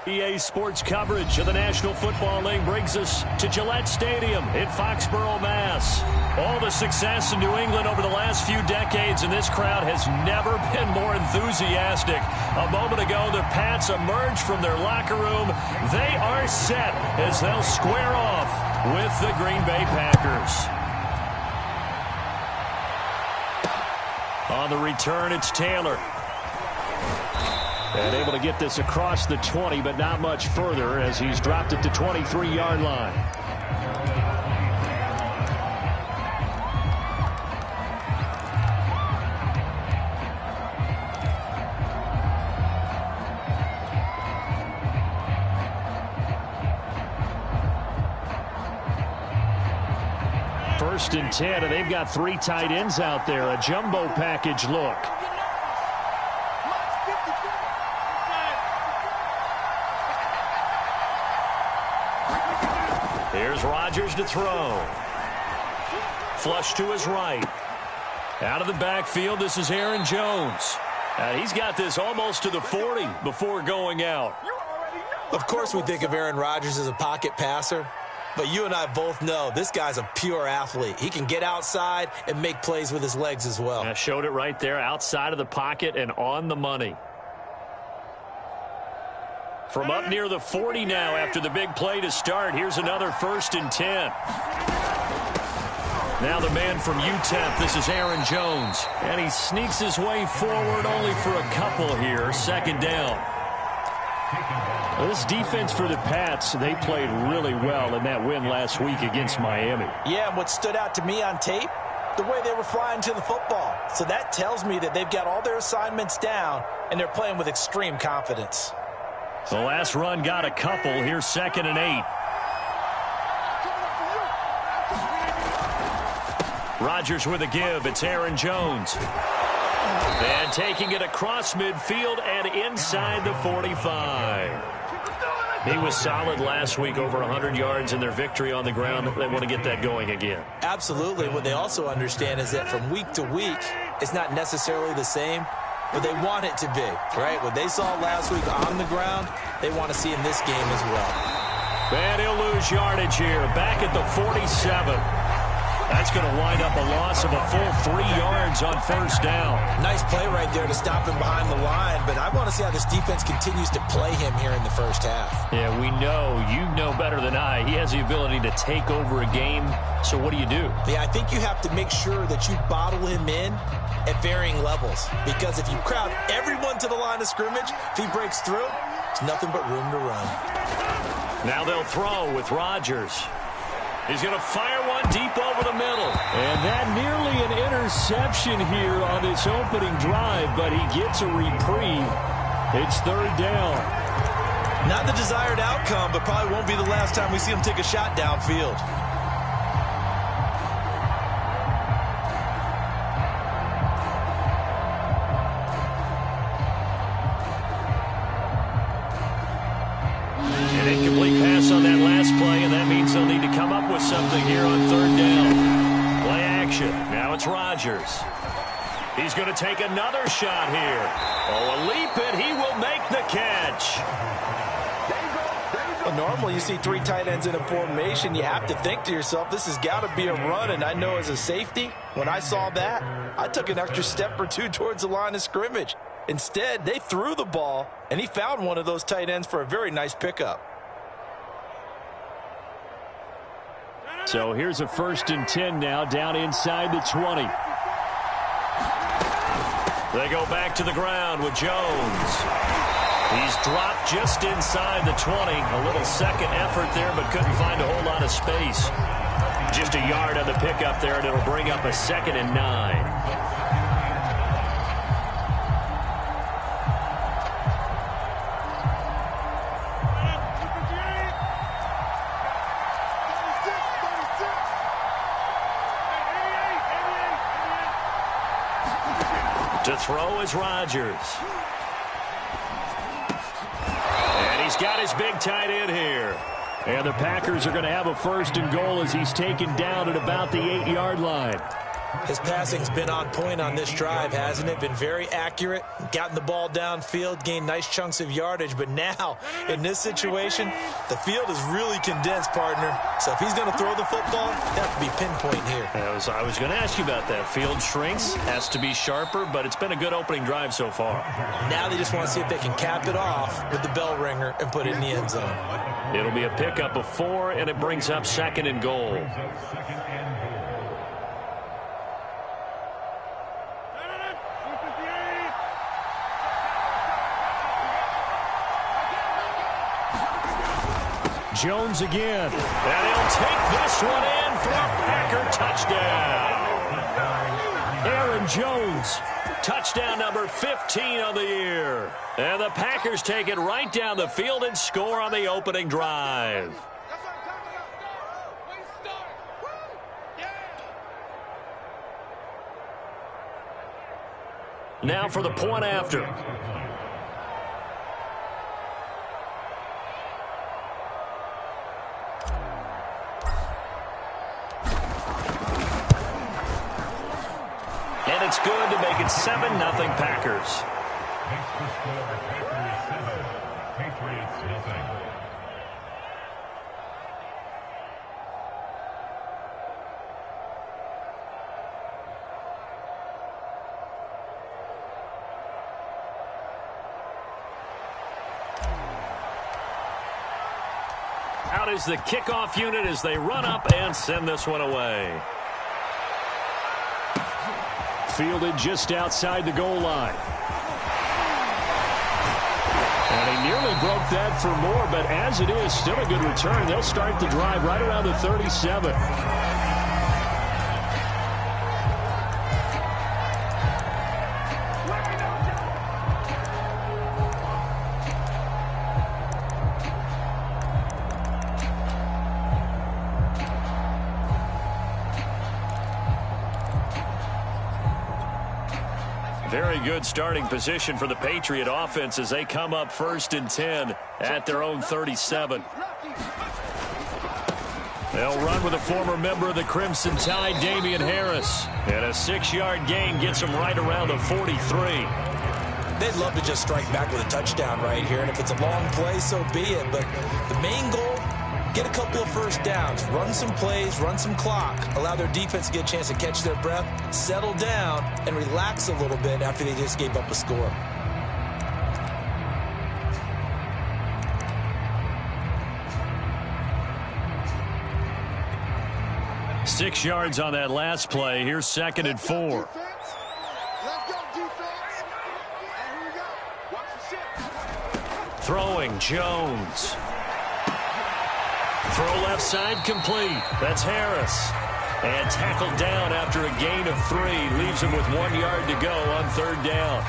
EA Sports coverage of the National Football League brings us to Gillette Stadium in Foxborough, Mass. All the success in New England over the last few decades, and this crowd has never been more enthusiastic. A moment ago, the Pats emerged from their locker room. They are set as they'll square off with the Green Bay Packers. On the return, it's Taylor. And able to get this across the 20, but not much further as he's dropped it to 23-yard line. First and 10, and they've got 3 tight ends out there. A jumbo package look. Here's Rodgers to throw. Flush to his right. Out of the backfield, this is Aaron Jones. And he's got this almost to the 40 before going out. Of course we think of Aaron Rodgers as a pocket passer, but you and I both know this guy's a pure athlete. He can get outside and make plays with his legs as well. I showed it right there, outside of the pocket and on the money. From up near the 40 now after the big play to start. Here's another 1st and 10. Now the man from UTEP, this is Aaron Jones. And he sneaks his way forward only for a couple here. 2nd down. Well, this defense for the Pats, they played really well in that win last week against Miami. Yeah, and what stood out to me on tape, the way they were flying to the football. So that tells me that they've got all their assignments down, and they're playing with extreme confidence. The last run got a couple. Here's 2nd and 8. Rodgers with a give. It's Aaron Jones. And taking it across midfield and inside the 45. He was solid last week, over 100 yards in their victory on the ground. They want to get that going again. Absolutely. What they also understand is that from week to week, it's not necessarily the same, but they want it to be, right? What they saw last week on the ground, they want to see in this game as well. And he'll lose yardage here, back at the 47. That's going to wind up a loss of a full 3 yards on 1st down. Nice play right there to stop him behind the line, but I want to see how this defense continues to play him here in the 1st half. Yeah, we know, you know better than I, he has the ability to take over a game, so what do you do? Yeah, I think you have to make sure that you bottle him in at varying levels, because if you crowd everyone to the line of scrimmage, if he breaks through, it's nothing but room to run. Now they'll throw with Rodgers. He's going to fire one deep over the middle. And that nearly an interception here on this opening drive, but he gets a reprieve. It's 3rd down. Not the desired outcome, but probably won't be the last time we see him take a shot downfield. An incomplete pass on that last play, and that means they'll need to come up with something here on 3rd down. Play action. Now it's Rodgers. He's going to take another shot here. Oh, a leap, and he will make the catch. Well, normally you see 3 tight ends in a formation. You have to think to yourself, this has got to be a run, and I know as a safety, when I saw that, I took an extra step or 2 towards the line of scrimmage. Instead, they threw the ball, and he found one of those tight ends for a very nice pickup. So here's a 1st and 10 now, down inside the 20. They go back to the ground with Jones. He's dropped just inside the 20. A little second effort there, but couldn't find a whole lot of space. Just a yard on the pickup there, and it'll bring up a 2nd and 9. To throw is Rodgers. And he's got his big tight end here. And the Packers are going to have a 1st and goal as he's taken down at about the 8-yard line. His passing's been on point on this drive, hasn't it? Been very accurate, gotten the ball downfield, gained nice chunks of yardage. But now, in this situation, the field is really condensed, partner. So if he's going to throw the football, that could be pinpoint here. I was going to ask you about that. Field shrinks, has to be sharper, but it's been a good opening drive so far. Now they just want to see if they can cap it off with the bell ringer and put it in the end zone. It'll be a pickup of 4, and it brings up 2nd and goal. Jones again. And he'll take this one in for a Packer touchdown. Aaron Jones, touchdown number 15 on the year. And the Packers take it right down the field and score on the opening drive. Now for the point after. And it's good to make it 7-0 Packers. Patriots nothing. Out is the kickoff unit as they run up and send this one away. Fielded just outside the goal line. And he nearly broke that for more, but as it is, still a good return. They'll start the drive right around the 37. Very good starting position for the Patriot offense as they come up 1st and 10 at their own 37. They'll run with a former member of the Crimson Tide, Damian Harris. And a 6-yard gain gets them right around the 43. They'd love to just strike back with a touchdown right here. And if it's a long play, so be it. But the main goal, get a couple of first downs, run some plays, run some clock, allow their defense to get a chance to catch their breath, settle down, and relax a little bit after they just gave up a score. Six yards on that last play. Here's 2nd and 4. Throwing, Jones. Throw left side complete. That's Harris. And tackled down after a gain of 3. Leaves him with 1 yard to go on 3rd down.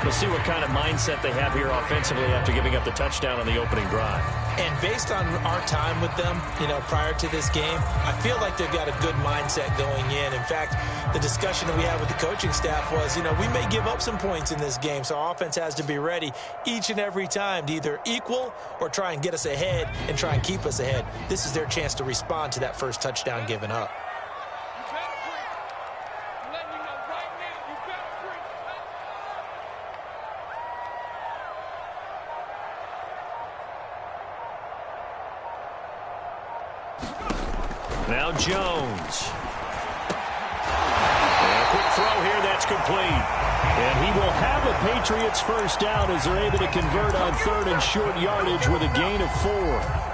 We'll see what kind of mindset they have here offensively after giving up the touchdown on the opening drive. And based on our time with them, prior to this game, I feel like they've got a good mindset going in. In fact, the discussion that we had with the coaching staff was, we may give up some points in this game, so our offense has to be ready each and every time to either equal or try and get us ahead and try and keep us ahead. This is their chance to respond to that first touchdown given up. Now Jones. And a quick throw here, that's complete. And he will have a Patriots first down as they're able to convert on 3rd and short yardage with a gain of 4.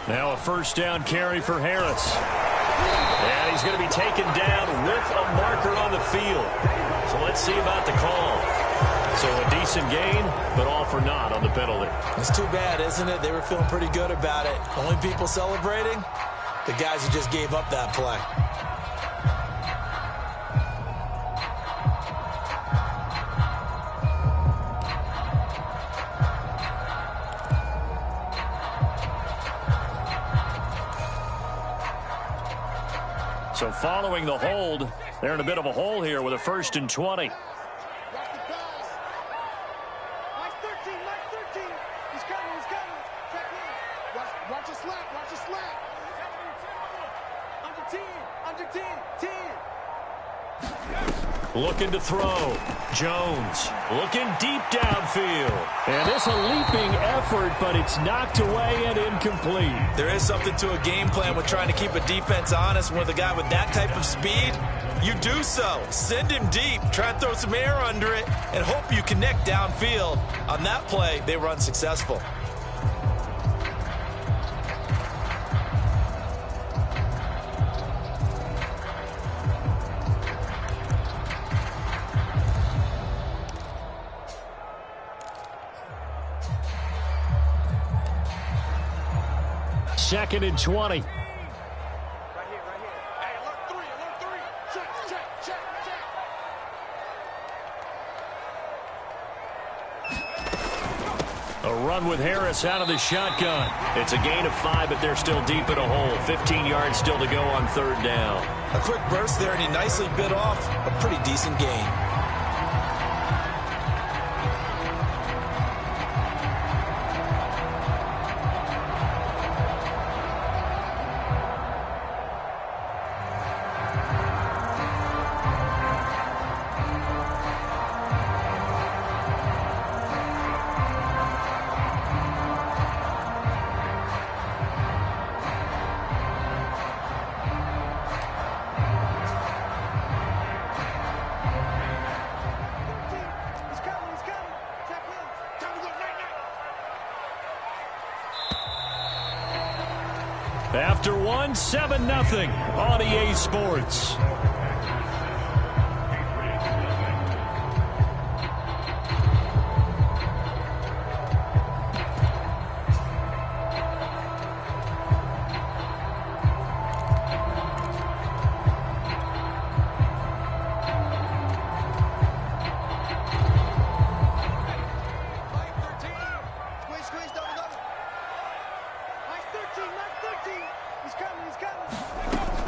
Now a first down carry for Harris. And he's going to be taken down with a marker on the field. So let's see about the call. So a decent gain, but all for naught on the penalty. It's too bad, isn't it? They were feeling pretty good about it. Only people celebrating, the guys who just gave up that play. following the hold. They're in a bit of a hole here with a 1st and 20. Watch a slap. Watch a slap. Under 10. Under 10. 10. Looking to throw. Jones looking deep downfield. And this a leaping effort, but it's knocked away and incomplete. There is something to a game plan with trying to keep a defense honest. With a guy with that type of speed, you do so. Send him deep. Try and throw some air under it and hope you connect downfield. On that play, they were unsuccessful. Second and 20. Right here. Hey, alert 3. Check. A run with Harris out of the shotgun. It's a gain of 5, but they're still deep in a hole. 15 yards still to go on 3rd down. A quick burst there, and he nicely bit off a pretty decent gain. After one, 7-0 on EA Sports.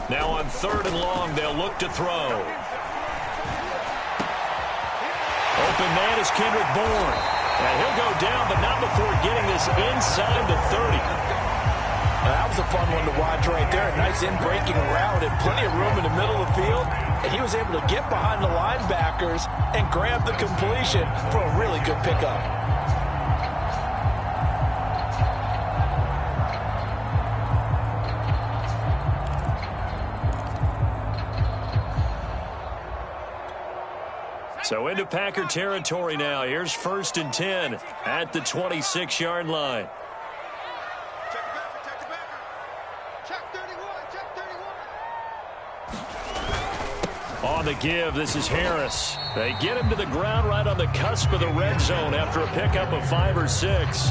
Now on 3rd and long, they'll look to throw. Open man is Kendrick Bourne. And he'll go down, but not before getting this inside the 30. That was a fun one to watch right there. A nice in-breaking route and plenty of room in the middle of the field. And he was able to get behind the linebackers and grab the completion for a really good pickup. So into Packer territory now. Here's 1st and 10 at the 26-yard line. Check 31. On the give, this is Harris. They get him to the ground right on the cusp of the red zone after a pickup of 5 or 6.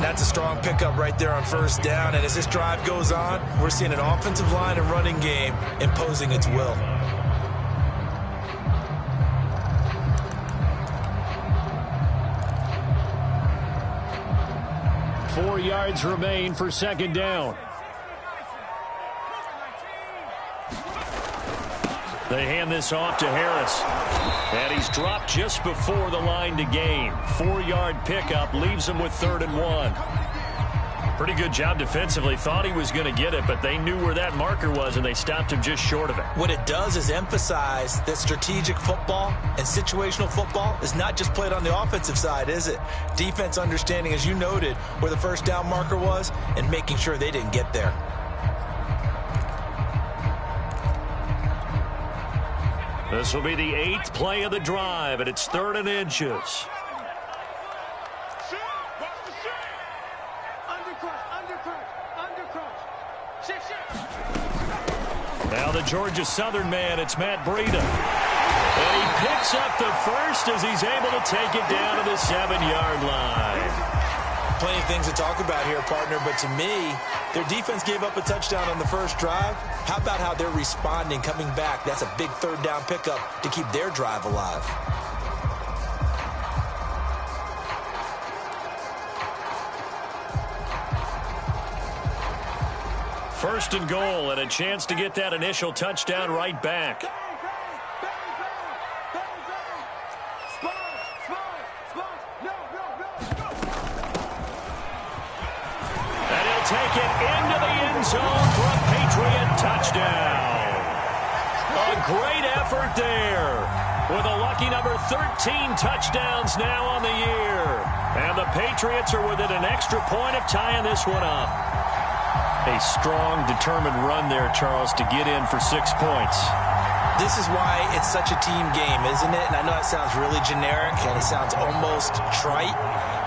That's a strong pickup right there on 1st down. And as this drive goes on, we're seeing an offensive line and running game imposing its will. 4 yards remain for 2nd down. They hand this off to Harris. And he's dropped just before the line to gain. 4-yard pickup leaves him with 3rd and 1. Pretty good job defensively. Thought he was going to get it, but they knew where that marker was, and they stopped him just short of it. What it does is emphasize that strategic football and situational football is not just played on the offensive side, is it? Defense understanding, as you noted, where the 1st down marker was and making sure they didn't get there. This will be the 8th play of the drive, and it's 3rd and inches. Now the Georgia Southern man, it's Matt Breida. And he picks up the 1st as he's able to take it down to the 7-yard line. Plenty of things to talk about here, partner, but to me, their defense gave up a touchdown on the 1st drive. How about how they're responding, coming back? That's a big 3rd down pickup to keep their drive alive. First and goal, and a chance to get that initial touchdown right back. And he'll take it into the end zone for a Patriot touchdown. A great effort there, with a lucky number 13 touchdowns now on the year. And the Patriots are within an extra point of tying this one up. A strong, determined run there, Charles, to get in for 6 points. This is why it's such a team game, isn't it? And I know it sounds really generic and it sounds almost trite,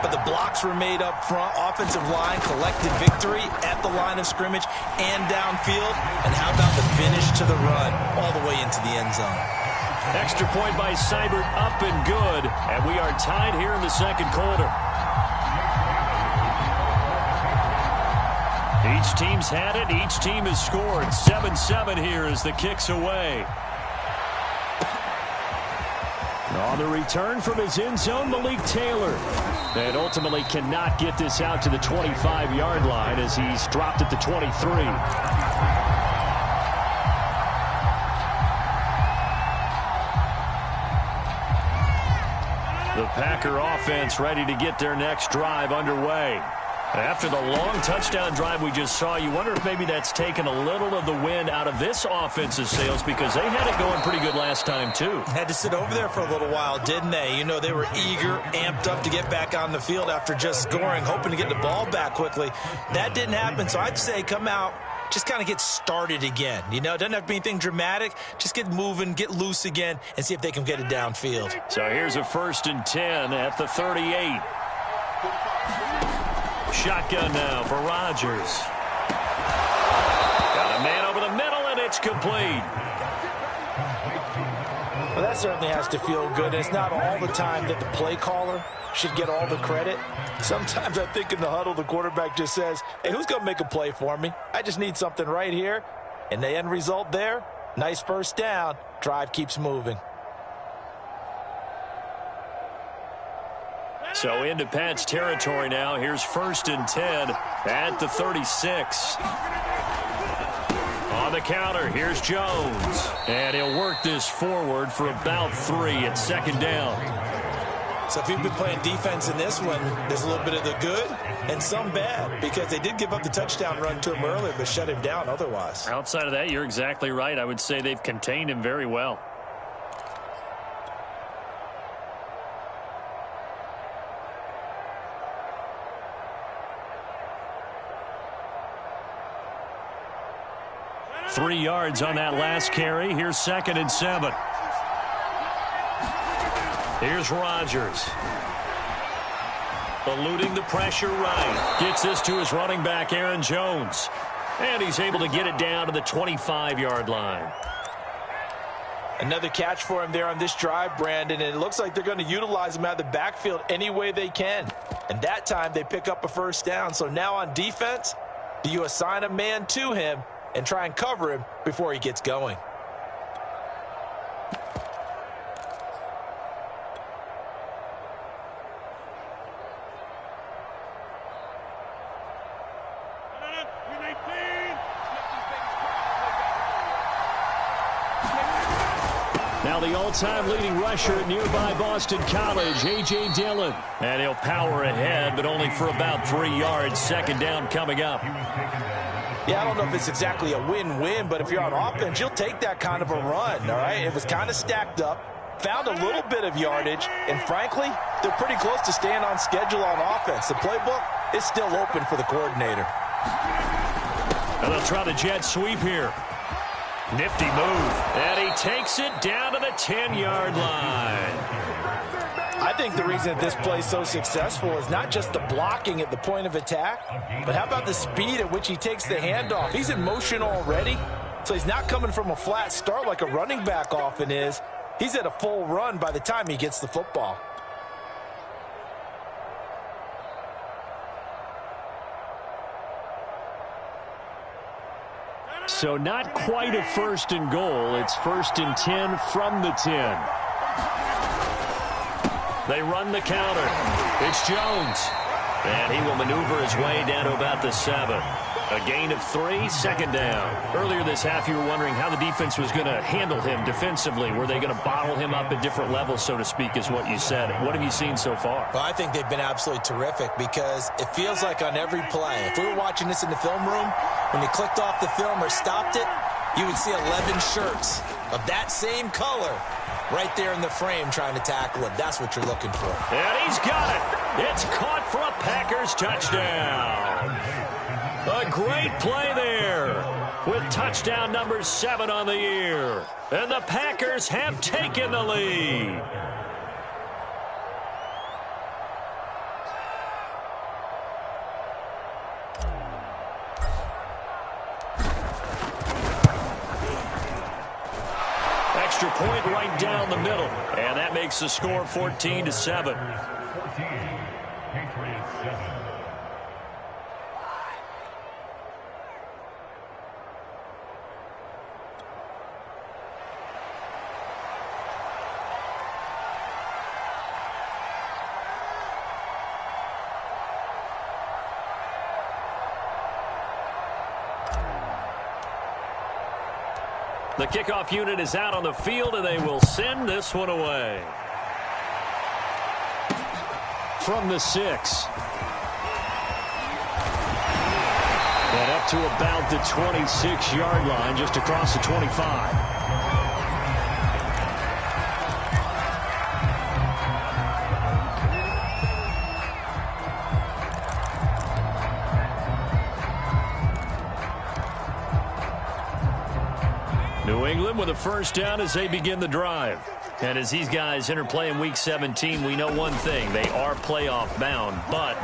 but the blocks were made up front. Offensive line collected victory at the line of scrimmage and downfield. And how about the finish to the run all the way into the end zone? Extra point by Seibert, up and good. And we are tied here in the second quarter. Each team's had it. Each team has scored. 7-7 here as the kick's away. On the return from his end zone, Malik Taylor. And ultimately cannot get this out to the 25-yard line as he's dropped at the 23. The Packer offense ready to get their next drive underway. After the long touchdown drive we just saw, you wonder if maybe that's taken a little of the wind out of this offense's sails, because they had it going pretty good last time, too. Had to sit over there for a little while, didn't they? You know, they were eager, amped up to get back on the field after just scoring, hoping to get the ball back quickly. That didn't happen, so I'd say come out, just kind of get started again. You know, it doesn't have to be anything dramatic. Just get moving, get loose again, and see if they can get it downfield. So here's a 1st and 10 at the 38. Shotgun now for Rodgers. Got a man over the middle, and it's complete. Well, that certainly has to feel good. It's not all the time that the play caller should get all the credit. Sometimes I think in the huddle, the quarterback just says, hey, who's going to make a play for me? I just need something right here. And the end result there, nice first down. Drive keeps moving. So into Pat's territory now. Here's 1st and 10 at the 36. On the counter, here's Jones. And he'll work this forward for about 3 at 2nd down. So if you've been playing defense in this one, there's a little bit of the good and some bad, because they did give up the touchdown run to him earlier, but shut him down otherwise. Outside of that, you're exactly right. I would say they've contained him very well. Three yards on that last carry. Here's 2nd and 7. Here's Rodgers. Eluding the pressure right. Gets this to his running back, Aaron Jones. And he's able to get it down to the 25-yard line. Another catch for him there on this drive, Brandon, and it looks like they're going to utilize him out of the backfield any way they can. And that time they pick up a first down. So now on defense, do you assign a man to him and try and cover him before he gets going? Now the all-time leading rusher at nearby Boston College, A.J. Dillon. And he'll power ahead, but only for about 3 yards. 2nd down coming up. Yeah, I don't know if it's exactly a win-win, but if you're on offense, you'll take that kind of a run, all right? It was kind of stacked up, found a little bit of yardage, and frankly, they're pretty close to staying on schedule on offense. The playbook is still open for the coordinator. And they'll try the jet sweep here. Nifty move. And he takes it down to the 10-yard line. I think the reason that this play is so successful is not just the blocking at the point of attack, but how about the speed at which he takes the handoff? He's in motion already, so he's not coming from a flat start like a running back often is. He's at a full run by the time he gets the football. So not quite a 1st and goal. It's 1st and 10 from the 10. They run the counter. It's Jones. And he will maneuver his way down to about the 7. A gain of 3, second down. Earlier this half, you were wondering how the defense was going to handle him defensively. Were they going to bottle him up at different levels, so to speak, is what you said. What have you seen so far? Well, I think they've been absolutely terrific because it feels like on every play, if we were watching this in the film room, when you clicked off the film or stopped it, you would see 11 shirts of that same color right there in the frame trying to tackle it. That's what you're looking for. And he's got it. It's caught for a Packers touchdown. A great play there with touchdown number 7 on the year. And the Packers have taken the lead. Extra point right down the middle. And that makes the score 14-7. 14, Patriots 7. The kickoff unit is out on the field, and they will send this one away. From the 6. And up to about the 26-yard line, just across the 25. New England with a first down as they begin the drive. And as these guys interplay in Week 17, we know one thing. They are playoff bound, but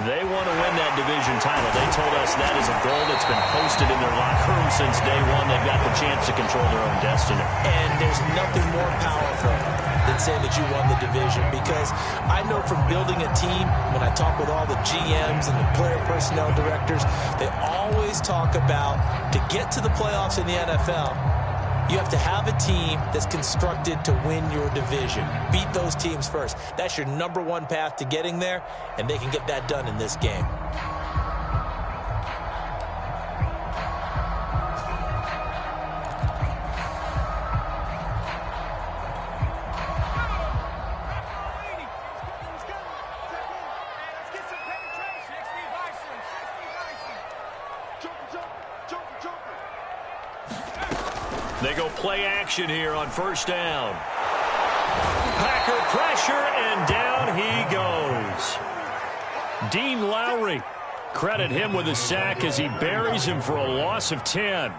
they want to win that division title. They told us that is a goal that's been posted in their locker room since day one. They've got the chance to control their own destiny. And there's nothing more powerful than saying that you won the division, because I know from building a team, when I talk with all the GMs and the player personnel directors, they always talk about to get to the playoffs in the NFL, you have to have a team that's constructed to win your division. Beat those teams first. That's your number one path to getting there, and they can get that done in this game. They go play action here on first down. Packer pressure, and down he goes. Dean Lowry, credit him with a sack as he buries him for a loss of 10.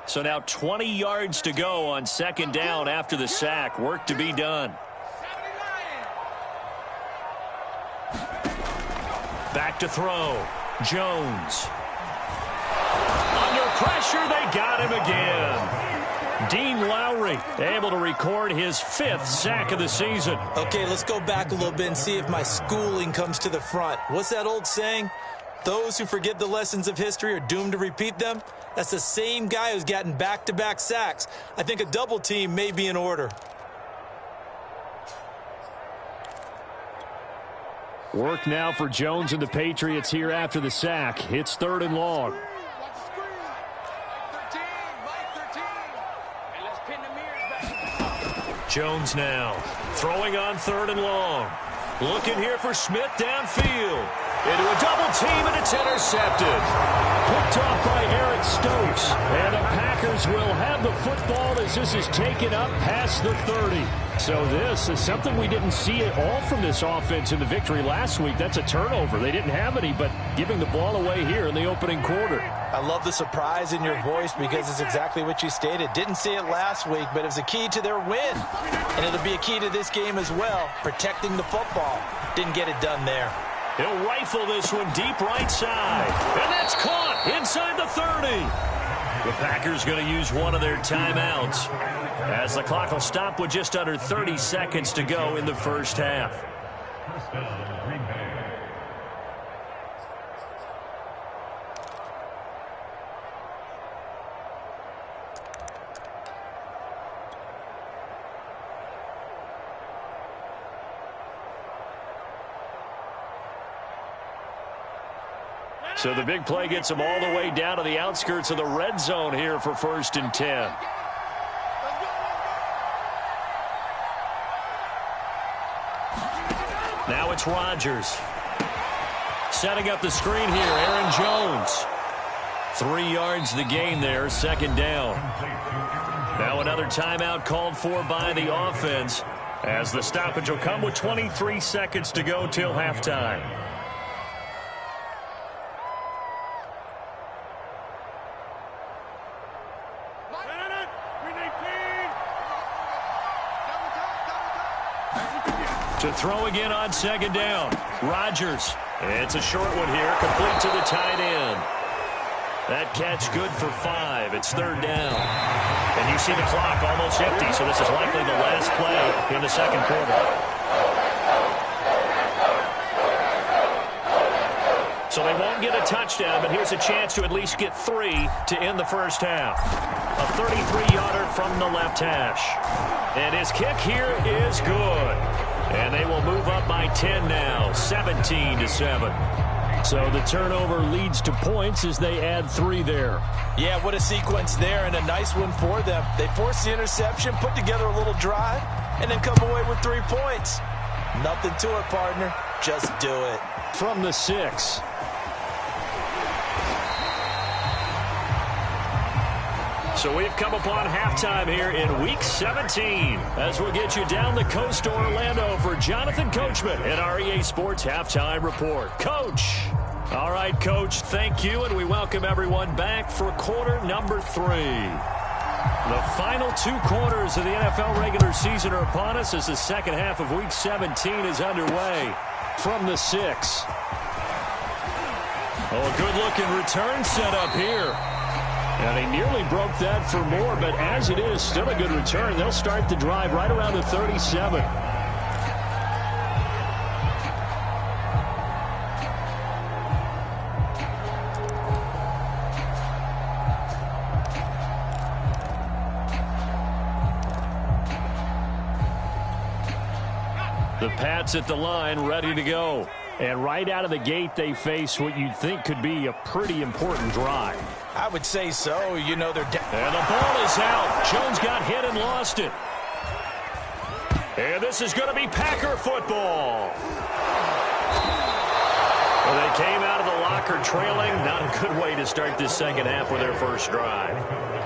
So now 20 yards to go on second down after the sack. Work to be done. Back to throw. Jones. Under pressure, they got him again. Dean Lowry able to record his 5th sack of the season. Okay, let's go back a little bit and see if my schooling comes to the front. What's that old saying? Those who forget the lessons of history are doomed to repeat them. That's the same guy who's gotten back-to-back sacks. I think a double team may be in order. Work now for Jones and the Patriots here after the sack. It's 3rd and long. Jones now throwing on 3rd and long. Looking here for Smith downfield. Into a double team, and it's intercepted. Picked off by Eric Stokes. And the Packers will have the football as this is taken up past the 30. So this is something we didn't see at all from this offense in the victory last week. That's a turnover. They didn't have any, but giving the ball away here in the opening quarter. I love the surprise in your voice because it's exactly what you stated. Didn't see it last week, but it was a key to their win. And it'll be a key to this game as well, protecting the football. Didn't get it done there. He'll rifle this one deep right side. And that's caught inside the 30. The Packers going to use one of their timeouts as the clock will stop with just under 30 seconds to go in the first half. First down, Green Bay. So the big play gets them all the way down to the outskirts of the red zone here for 1st and 10. Now it's Rodgers. Setting up the screen here, Aaron Jones. 3 yards the gain there, 2nd down. Now another timeout called for by the offense, as the stoppage will come with 23 seconds to go till halftime. To throw again on 2nd down. Rodgers. It's a short one here, complete to the tight end. That catch good for 5. It's 3rd down. And you see the clock almost empty, so this is likely the last play in the 2nd quarter. So they won't get a touchdown, but here's a chance to at least get 3 to end the 1st half. A 33-yarder from the left hash. And his kick here is good. And they will move up by 10 now, 17-7. So the turnover leads to points as they add 3 there. Yeah, what a sequence there, and a nice one for them. They force the interception, put together a little drive, and then come away with 3 points. Nothing to it, partner. Just do it. From the 6. So we've come upon halftime here in Week 17 as we'll get you down the coast to Orlando for Jonathan Coachman in our EA Sports Halftime Report. Coach. All right, Coach, thank you, and we welcome everyone back for quarter number 3. The final 2 quarters of the NFL regular season are upon us as the second half of Week 17 is underway. From the 6. Oh, a good-looking return set up here. And he nearly broke that for more, but as it is, still a good return. They'll start the drive right around the 37. The Pats at the line, ready to go. And right out of the gate, they face what you'd think could be a pretty important drive. I would say so. You know, they're down. And the ball is out. Jones got hit and lost it. And this is going to be Packer football. Well, they came out of the locker trailing. Not a good way to start this second half with their first drive.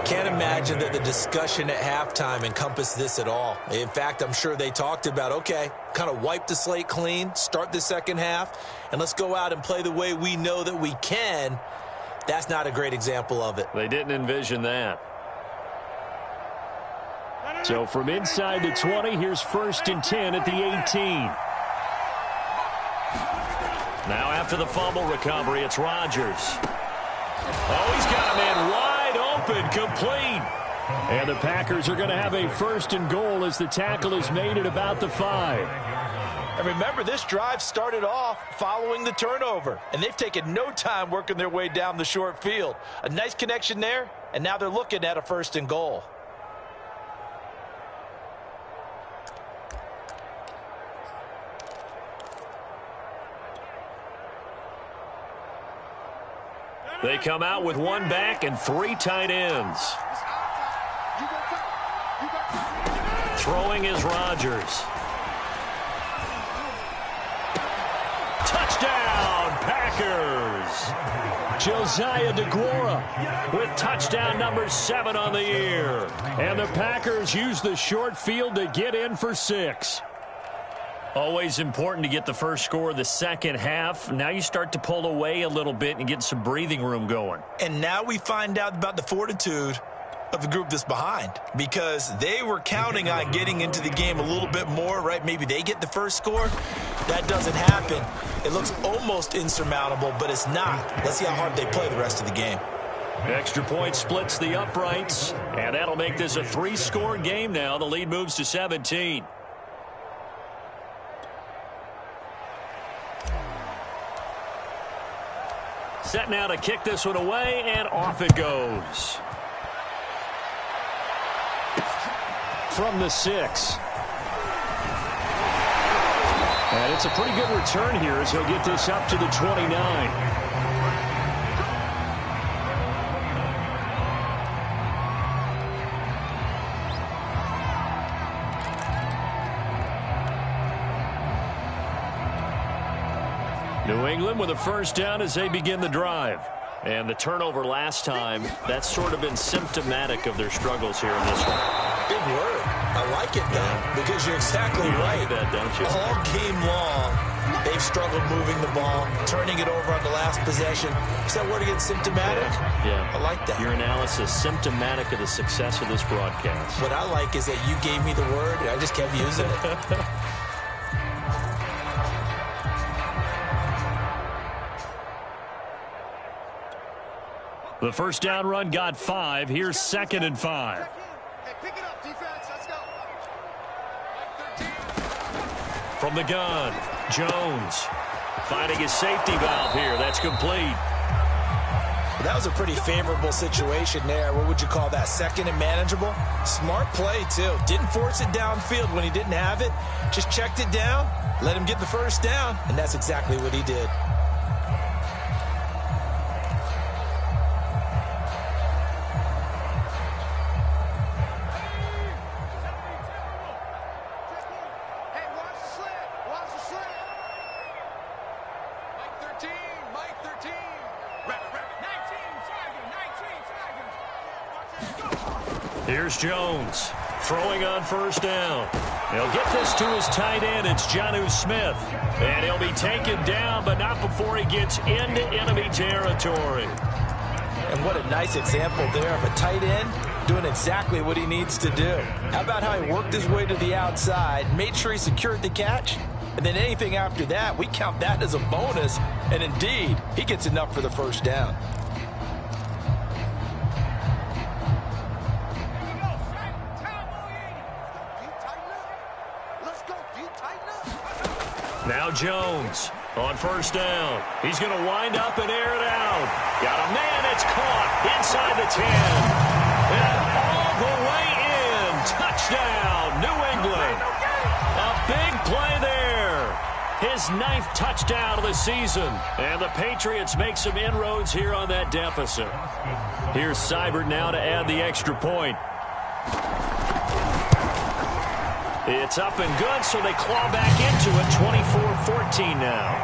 Can't imagine that the discussion at halftime encompassed this at all. In fact, I'm sure they talked about, okay, kind of wipe the slate clean, start the second half, and let's go out and play the way we know that we can. That's not a great example of it. They didn't envision that. So from inside the 20, here's 1st and 10 at the 18. Now after the fumble recovery, it's Rodgers. Oh, he's got him in wide open, complete. And the Packers are going to have a 1st and goal as the tackle is made at about the 5. And remember, this drive started off following the turnover, and they've taken no time working their way down the short field. A nice connection there, and now they're looking at a 1st and goal. They come out with 1 back and 3 tight ends. Throwing is Rodgers. Touchdown, Packers. Josiah DeGuara with touchdown number 7 on the year. And the Packers use the short field to get in for 6. Always important to get the first score of the second half. Now you start to pull away a little bit and get some breathing room going. And now we find out about the fortitude of the group that's behind, because they were counting on getting into the game a little bit more, right? Maybe they get the first score. That doesn't happen. It looks almost insurmountable, but it's not. Let's see how hard they play the rest of the game. Extra point splits the uprights, and that'll make this a 3-score game now. The lead moves to 17. Set now to kick this one away, and off it goes. From the 6. And it's a pretty good return here as he'll get this up to the 29. New England with a first down as they begin the drive. And the turnover last time, that's sort of been symptomatic of their struggles here in this one. Big word. I like it, though, because you're exactly right. Like that, don't you? All game long, they've struggled moving the ball, turning it over on the last possession. Is that word again, symptomatic? Yeah. I like that. Your analysis, symptomatic of the success of this broadcast. What I like is that you gave me the word, and I just kept using it. The first down run got 5. Here's 2nd and 5. Hey, pick it up, defense. Let's go. 13. From the gun, Jones finding his safety valve here. That's complete. That was a pretty favorable situation there. What would you call that? 2nd and manageable? Smart play, too. Didn't force it downfield when he didn't have it. Just checked it down, let him get the first down, and that's exactly what he did. Hey, watch the slant. Watch the slant. Mike 13. Mike 13. Rep. 19 Tigers. Here's Jones throwing on first down. He'll get this to his tight end. It's Jonnu Smith. And he'll be taken down, but not before he gets into enemy territory. And what a nice example there of a tight end doing exactly what he needs to do. How about how he worked his way to the outside, made sure he secured the catch, and then anything after that, we count that as a bonus. And indeed, he gets enough for the first down. Now Jones on first down. He's going to wind up and air it out. Got a man. It's caught inside the 10. And all the way in. Touchdown, New England. A big play there. His 9th touchdown of the season. And the Patriots make some inroads here on that deficit. Here's Seibert now to add the extra point. It's up and good, so they claw back into it, 24-14 now.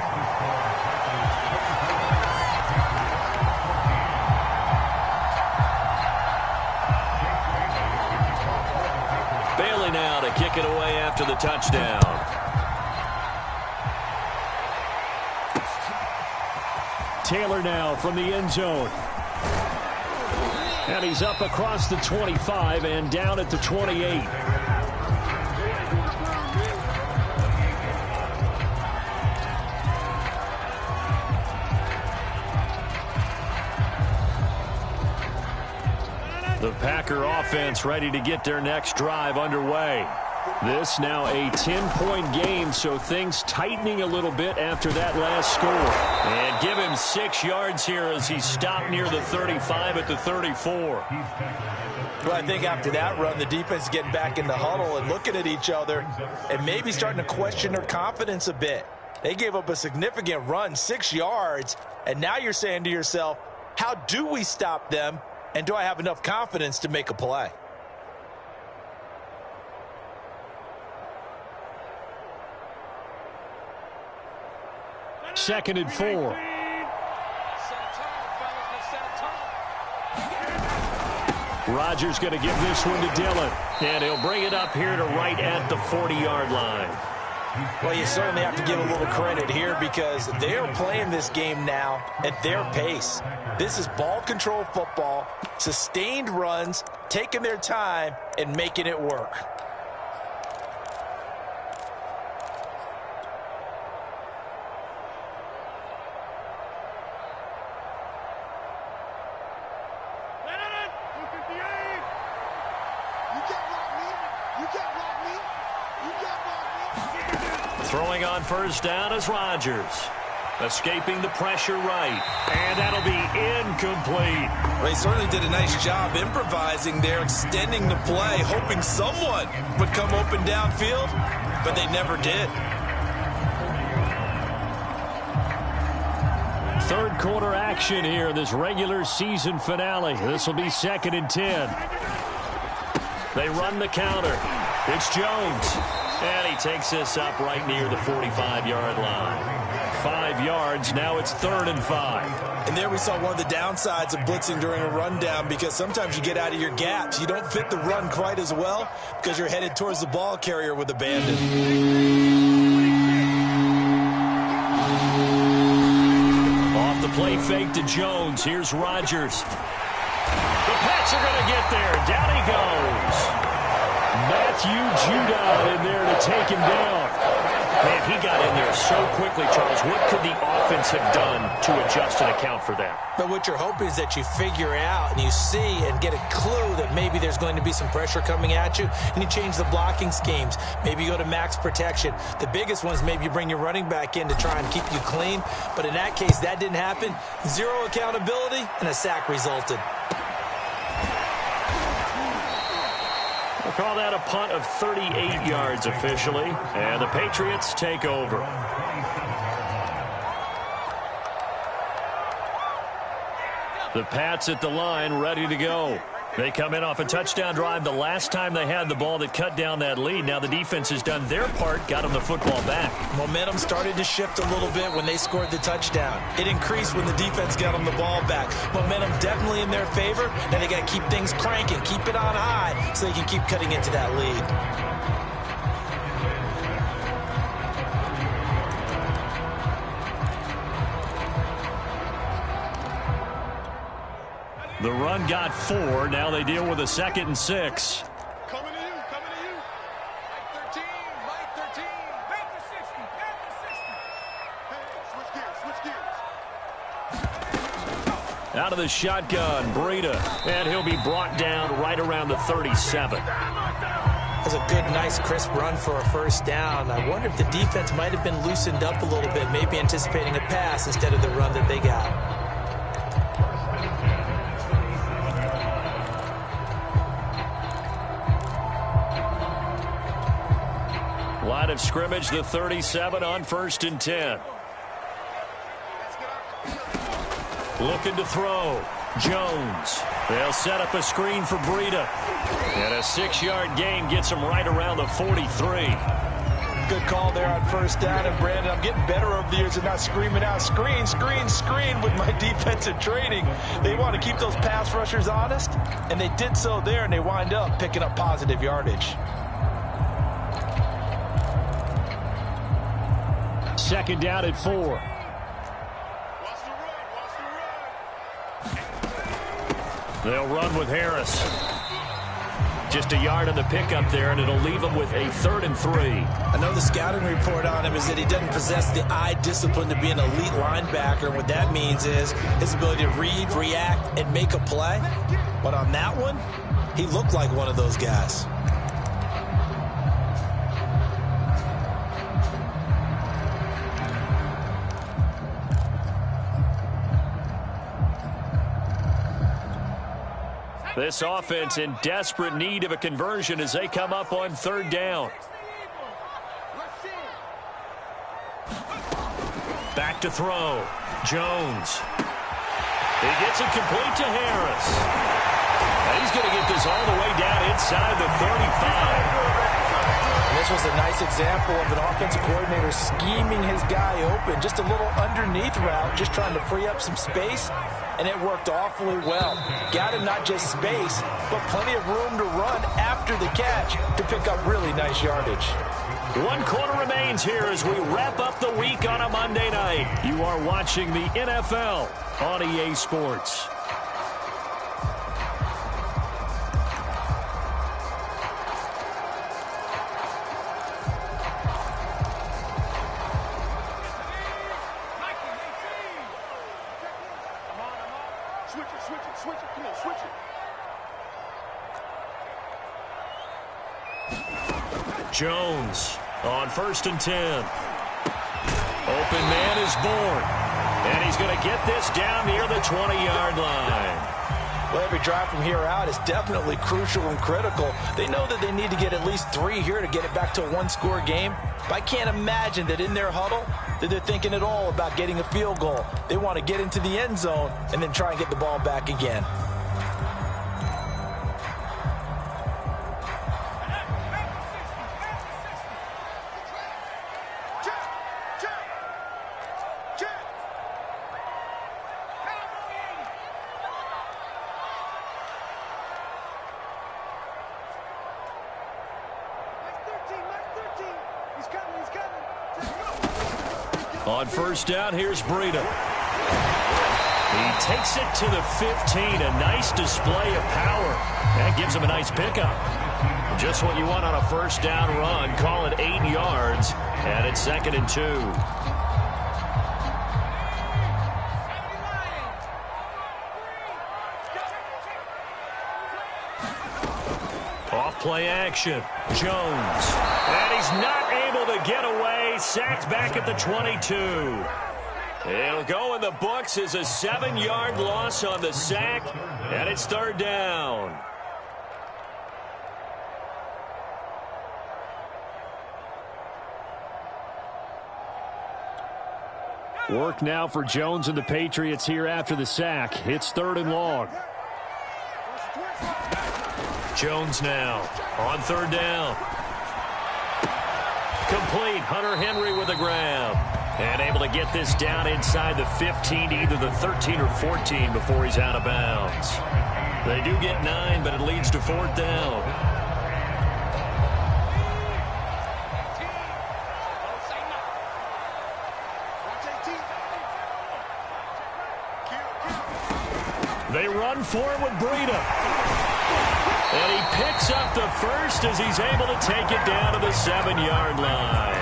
Bailey now to kick it away after the touchdown. Taylor now from the end zone. And he's up across the 25 and down at the 28. The Packer offense ready to get their next drive underway. This now a 10-point game, so things tightening a little bit after that last score. And give him 6 yards here as he stopped near the 35 at the 34. Well, I think after that run, the defense is getting back in the huddle and looking at each other and maybe starting to question their confidence a bit. They gave up a significant run, 6 yards, and now you're saying to yourself, how do we stop them? And do I have enough confidence to make a play? Second and 4. Rodgers going to give this one to Dillon. And he'll bring it up here to right at the 40-yard line. Well, you certainly have to give a little credit here because they are playing this game now at their pace. This is ball control football, sustained runs, taking their time, and making it work. Throwing on first down is Rodgers. Escaping the pressure right. And that'll be incomplete. Well, he certainly did a nice job improvising there, extending the play, hoping someone would come open downfield, but they never did. Third quarter action here, this regular season finale. This will be 2nd and 10. They run the counter. It's Jones. And he takes this up right near the 45-yard line. 5 yards, now it's 3rd and 5. And there we saw one of the downsides of blitzing during a rundown, because sometimes you get out of your gaps. You don't fit the run quite as well because you're headed towards the ball carrier with abandon. Off the play fake to Jones. Here's Rodgers. The Pats are going to get there. Down he goes. Matthew Judon in there to take him down. Man, he got in there so quickly, Charles. What could the offense have done to adjust and account for that? But what you're hoping is that you figure out and you see and get a clue that maybe there's going to be some pressure coming at you, and you change the blocking schemes. Maybe you go to max protection. The biggest one is maybe you bring your running back in to try and keep you clean. But in that case, that didn't happen. 0 accountability, and a sack resulted. We'll call that a punt of 38 yards officially, and the Patriots take over. The Pats at the line, ready to go. They come in off a touchdown drive the last time they had the ball that cut down that lead. Now the defense has done their part, got them the football back. Momentum started to shift a little bit when they scored the touchdown. It increased when the defense got them the ball back. Momentum definitely in their favor. Now they got to keep things cranking, keep it on high so they can keep cutting into that lead. The run got 4. Now they deal with a 2nd and 6. Coming to you, coming to you. Mike 13, back to 60, back to 60. Hey, switch gears. Out of the shotgun, Breida, and he'll be brought down right around the 37. That's a good, nice, crisp run for a first down. I wonder if the defense might have been loosened up a little bit, maybe anticipating a pass instead of the run that they got. Line of scrimmage, the 37 on 1st and 10. Looking to throw. Jones. They'll set up a screen for Breida. And a 6-yard gain gets him right around the 43. Good call there on first down. And Brandon, I'm getting better over the years and not screaming out screen, screen, screen with my defensive training. They want to keep those pass rushers honest, and they did so there, and they wind up picking up positive yardage. 2nd down at 4. Watch the run, watch the run. They'll run with Harris. Just a yard on the pickup there, and it'll leave him with a 3rd and 3. I know the scouting report on him is that he doesn't possess the eye discipline to be an elite linebacker. And what that means is his ability to read, react, and make a play. But on that one, he looked like one of those guys. This offense in desperate need of a conversion as they come up on 3rd down. Back to throw. Jones. He gets it complete to Harris. And he's going to get this all the way down inside the 35. This was a nice example of an offensive coordinator scheming his guy open. Just a little underneath route, just trying to free up some space, and it worked awfully well. Got him not just space, but plenty of room to run after the catch to pick up really nice yardage. 1 quarter remains here as we wrap up the week on a Monday night. You are watching the NFL on EA Sports. Switch it, come on, switch it. Jones on 1st and 10. Open man is born. And he's going to get this down near the 20-yard line. Well, every drive from here out is definitely crucial and critical. They know that they need to get at least 3 here to get it back to a 1-score game. But I can't imagine that in their huddle that they're thinking at all about getting a field goal. They want to get into the end zone and then try and get the ball back again. On first down, here's Breida. He takes it to the 15. A nice display of power. That gives him a nice pickup. Just what you want on a first down run. Call it 8 yards. And it's 2nd and 2. Off play action. Jones. And he's not able to get away. Sacked back at the 22. It'll go in the books as a 7-yard loss on the sack. And it's 3rd down. Work now for Jones and the Patriots here after the sack. It's 3rd and long. Jones now on 3rd down. Complete. Hunter Henry with a grab. And able to get this down inside the 15 to either the 13 or 14 before he's out of bounds. They do get 9, but it leads to 4th down. They run for it with Breida. And he picks up the first as he's able to take it down to the 7-yard line.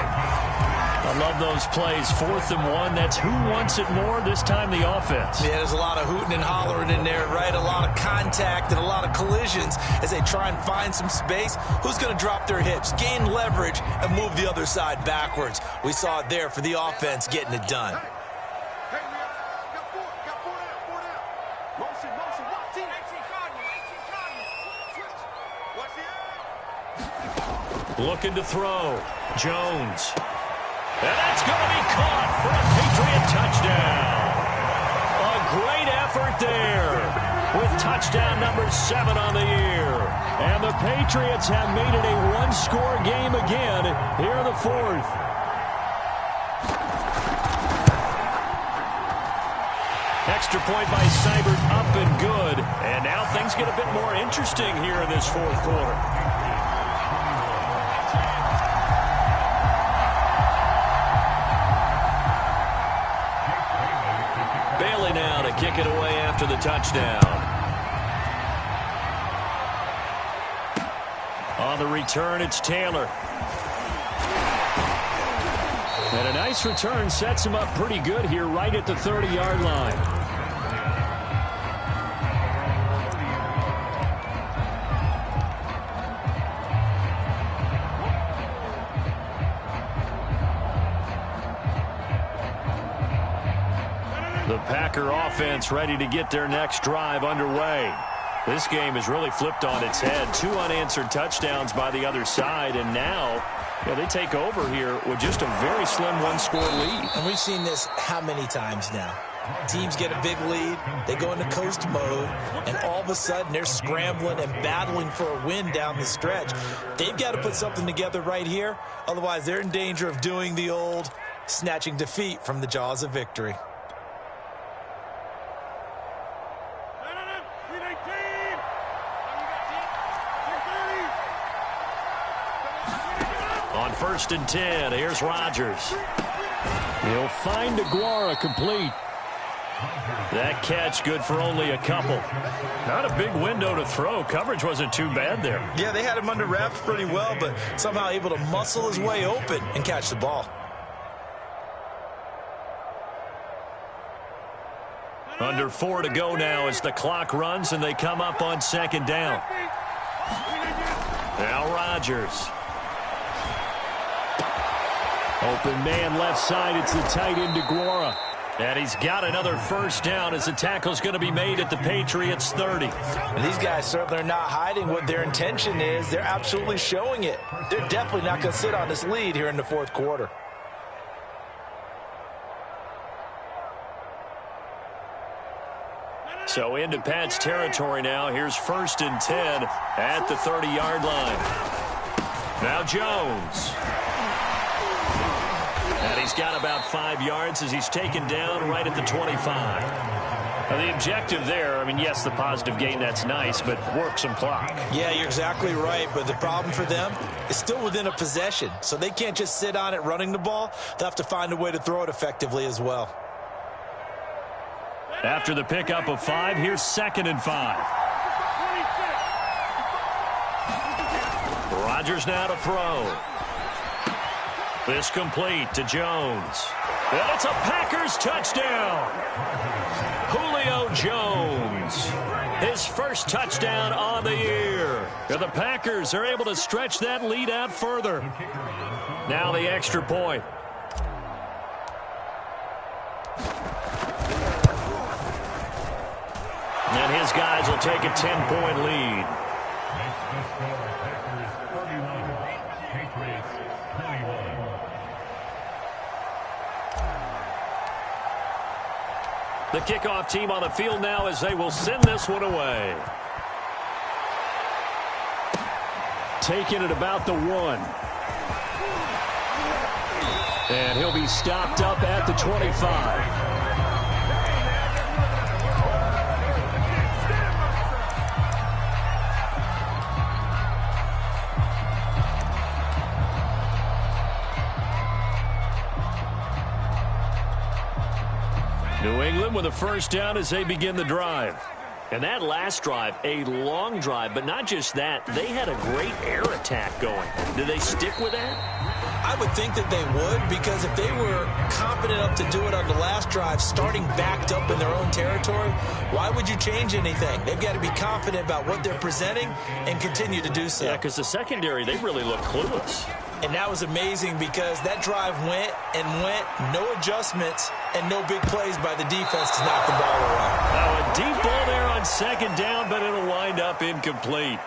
I love those plays. 4th and 1. That's who wants it more, this time the offense. Yeah, there's a lot of hooting and hollering in there, right? A lot of contact and a lot of collisions as they try and find some space. Who's going to drop their hips, gain leverage, and move the other side backwards? We saw it there for the offense getting it done. Looking to throw. Jones. And that's going to be caught for a Patriot touchdown. A great effort there with touchdown number 7 on the year. And the Patriots have made it a one-score game again here in the 4th. Extra point by Seibert, up and good. And now things get a bit more interesting here in this 4th quarter. Bailey now to kick it away after the touchdown. On the return, it's Taylor. And a nice return sets him up pretty good here right at the 30-yard line. The Packer offense ready to get their next drive underway. This game has really flipped on its head. 2 unanswered touchdowns by the other side, and now they take over here with just a very slim one-score lead. And we've seen this how many times now? Teams get a big lead, they go into coast mode, and all of a sudden they're scrambling and battling for a win down the stretch. They've got to put something together right here, otherwise they're in danger of doing the old snatching defeat from the jaws of victory. On 1st and 10, here's Rodgers. He'll find Aguara complete. That catch good for only a couple. Not a big window to throw. Coverage wasn't too bad there. Yeah, they had him under wraps pretty well, but somehow able to muscle his way open and catch the ball. Under 4 to go now as the clock runs and they come up on 2nd down. Now Rodgers. Open man left side. It's the tight end Aguara. And he's got another first down as the tackle's going to be made at the Patriots 30. And these guys certainly are not hiding what their intention is. They're absolutely showing it. They're definitely not going to sit on this lead here in the 4th quarter. So into Pat's territory now. Here's 1st and 10 at the 30-yard line. Now Jones. And he's got about 5 yards as he's taken down right at the 25. The objective there, I mean, yes, the positive gain, that's nice, but work some clock. Yeah, you're exactly right, but the problem for them is still within a possession, so they can't just sit on it running the ball. They'll have to find a way to throw it effectively as well. After the pickup of 5, here's 2nd and 5. Rodgers now to throw. This complete to Jones. And it's a Packers touchdown. Julio Jones, his first touchdown on the year. And the Packers are able to stretch that lead out further. Now the extra point. And his guys will take a 10-point lead. The kickoff team on the field now as they will send this one away. Taking it about the 1. And he'll be stopped up at the 25. New England with a first down as they begin the drive. And that last drive, a long drive, but not just that. They had a great air attack going. Did they stick with that? I would think that they would, because if they were confident enough to do it on the last drive, starting backed up in their own territory, why would you change anything? They've got to be confident about what they're presenting and continue to do so. Yeah, because the secondary, they really look clueless. And that was amazing because that drive went and went, no adjustments, and no big plays by the defense to knock the ball away. Now a deep ball there on 2nd down, but it'll wind up incomplete.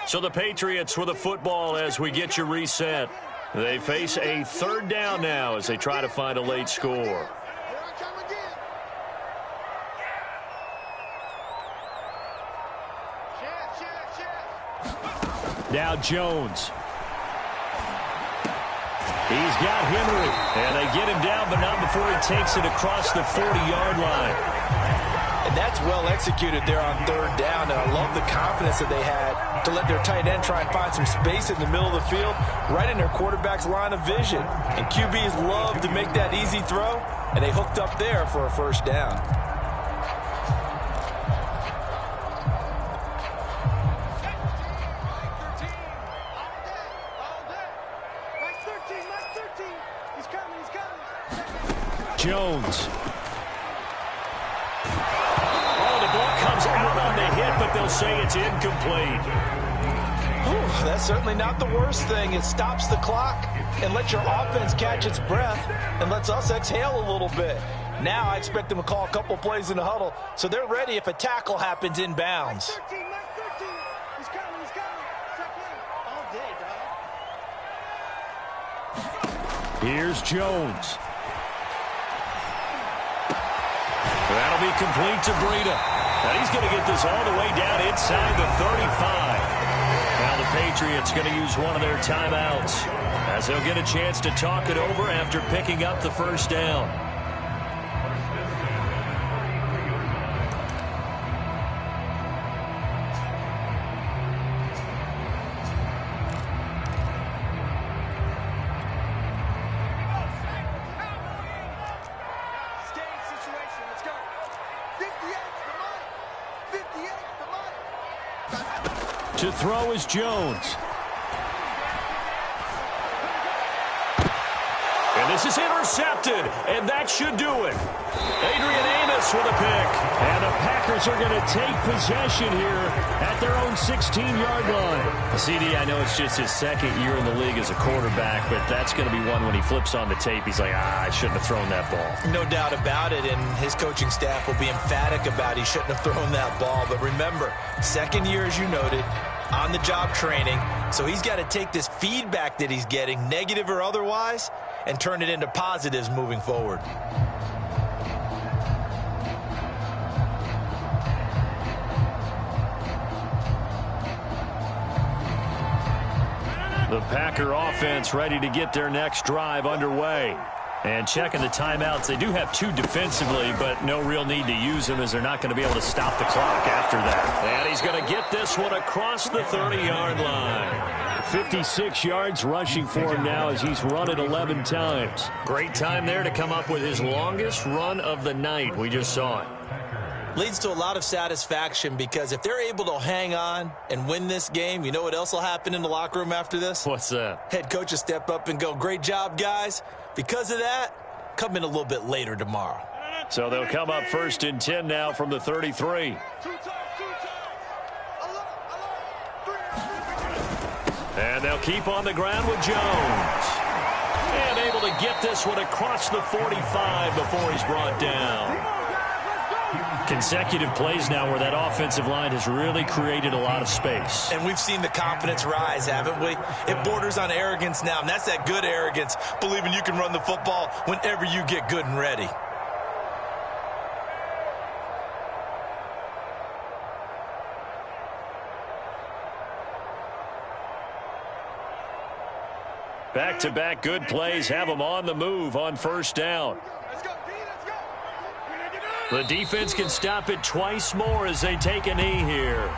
So the Patriots with the football as we get you reset. They face a 3rd down now as they try to find a late score. Now Jones. He's got Henry. And they get him down, but not before he takes it across the 40-yard line. And that's well executed there on 3rd down, and I love the confidence that they had to let their tight end try and find some space in the middle of the field, right in their quarterback's line of vision. And QBs love to make that easy throw, and they hooked up there for a first down. Jones. Comes out on the hit, but they'll say it's incomplete. Whew, that's certainly not the worst thing. It stops the clock and lets your offense catch its breath and lets us exhale a little bit. Now I expect them to call a couple plays in the huddle so they're ready if a tackle happens inbounds. He's coming. Check in. All day, dog. Here's Jones. That'll be complete to Breida. And he's going to get this all the way down inside the 35. Now the Patriots going to use one of their timeouts as they'll get a chance to talk it over after picking up the first down. To throw is Jones. And this is intercepted, and that should do it. Adrian Amos with a pick. And the Packers are going to take possession here at their own 16-yard line. CD, I know it's just his 2nd year in the league as a quarterback, but that's going to be one when he flips on the tape, he's like, I shouldn't have thrown that ball. No doubt about it, and his coaching staff will be emphatic about he shouldn't have thrown that ball. But remember, 2nd year, as you noted, on-the-job training, so he's got to take this feedback that he's getting, negative or otherwise, and turn it into positives moving forward. The Packer offense ready to get their next drive underway. And checking the timeouts, they do have 2 defensively, but no real need to use them as they're not going to be able to stop the clock after that. And he's going to get this one across the 30-yard line. 56 yards rushing for him now as he's run it 11 times. Great time there to come up with his longest run of the night. We just saw it. Leads to a lot of satisfaction because if they're able to hang on and win this game, you know what else will happen in the locker room after this? What's that? Head coach will step up and go, great job, guys. Because of that, come in a little bit later tomorrow. So they'll come up 1st and 10 now from the 33. And they'll keep on the ground with Jones. And able to get this one across the 45 before he's brought down. Consecutive plays now where that offensive line has really created a lot of space. And we've seen the confidence rise, haven't we? It borders on arrogance now, and that's that good arrogance, believing you can run the football whenever you get good and ready. Back-to-back good plays have them on the move on 1st down. The defense can stop it twice more as they take a knee here.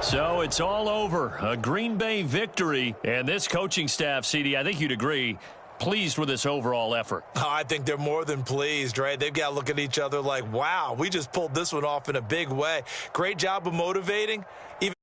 So it's all over. A Green Bay victory. And this coaching staff, CD, I think you'd agree, pleased with this overall effort. Oh, I think they're more than pleased, right? They've got to look at each other like, wow, we just pulled this one off in a big way. Great job of motivating. Even